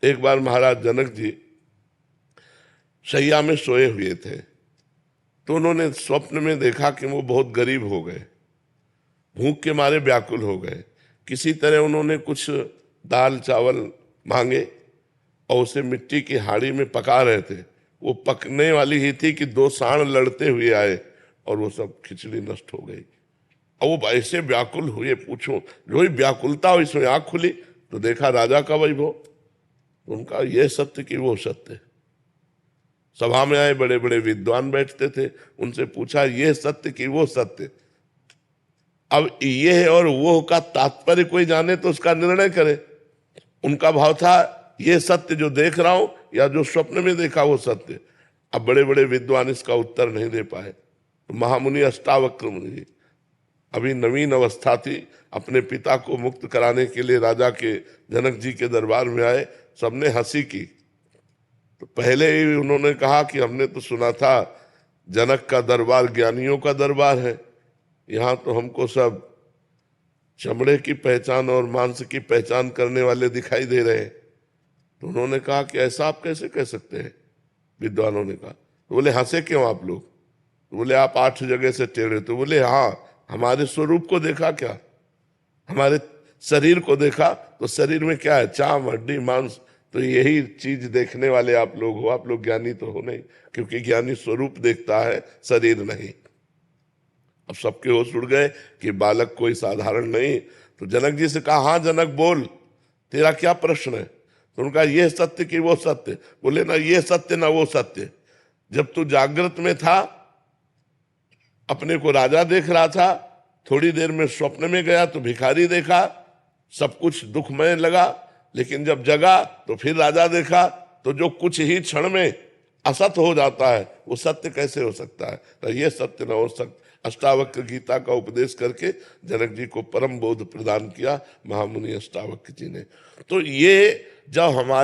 एक बार महाराज जनक जी शैया में सोए हुए थे, तो उन्होंने स्वप्न में देखा कि वो बहुत गरीब हो गए, भूख के मारे व्याकुल हो गए। किसी तरह उन्होंने कुछ दाल चावल मांगे और उसे मिट्टी की हाड़ी में पका रहे थे। वो पकने वाली ही थी कि दो सांड लड़ते हुए आए और वो सब खिचड़ी नष्ट हो गई। और वो ऐसे व्याकुल हुए, पूछो जो ही व्याकुलता हुई, इसमें आंख खुली तो देखा राजा का वैभव। उनका ये सत्य कि वो सत्य। सभा में आए बड़े बड़े विद्वान बैठते थे, उनसे पूछा ये सत्य कि वो सत्य। अब ये और वो का तात्पर्य कोई जाने तो उसका निर्णय करे। उनका भाव था ये सत्य जो देख रहा हूं या जो स्वप्न में देखा वो सत्य। अब बड़े बड़े विद्वान इसका उत्तर नहीं दे पाए। तो महामुनि अष्टावक्र मुनि जी अभी नवीन अवस्था थी, अपने पिता को मुक्त कराने के लिए राजा के जनक जी के दरबार में आए। सबने हंसी की। तो पहले ही उन्होंने कहा कि हमने तो सुना था जनक का दरबार ज्ञानियों का दरबार है, यहाँ तो हमको सब चमड़े की पहचान और मांस की पहचान करने वाले दिखाई दे रहे हैं। तो उन्होंने कहा कि ऐसा आप कैसे कह सकते हैं? विद्वानों ने कहा। तो बोले हंसे क्यों आप लोग? तो बोले आप 8 जगह से टेढ़े। तो बोले हाँ, हमारे स्वरूप को देखा क्या? हमारे शरीर को देखा तो शरीर में क्या है? चाम हड्डी मांस। तो यही चीज देखने वाले आप लोग हो। आप लोग ज्ञानी तो हो नहीं, क्योंकि ज्ञानी स्वरूप देखता है, शरीर नहीं। अब सबके होश उड़ गए कि बालक कोई साधारण नहीं। तो जनक जी से कहा हाँ जनक बोल, तेरा क्या प्रश्न है? तो उनका ये सत्य कि वो सत्य। बोले ना ये सत्य ना वो सत्य। जब तू जागृत में था अपने को राजा देख रहा था, थोड़ी देर में स्वप्न में गया तो भिखारी देखा, सब कुछ दुखमय लगा। लेकिन जब जगा तो फिर राजा देखा, तो जो कुछ ही क्षण में असत हो जाता है वो सत्य कैसे हो सकता है? तो ये सत्य न हो सकता। अष्टावक्र गीता का उपदेश करके जनक जी को परम बोध प्रदान किया महामुनि अष्टावक्र जी ने। तो ये जब हमारे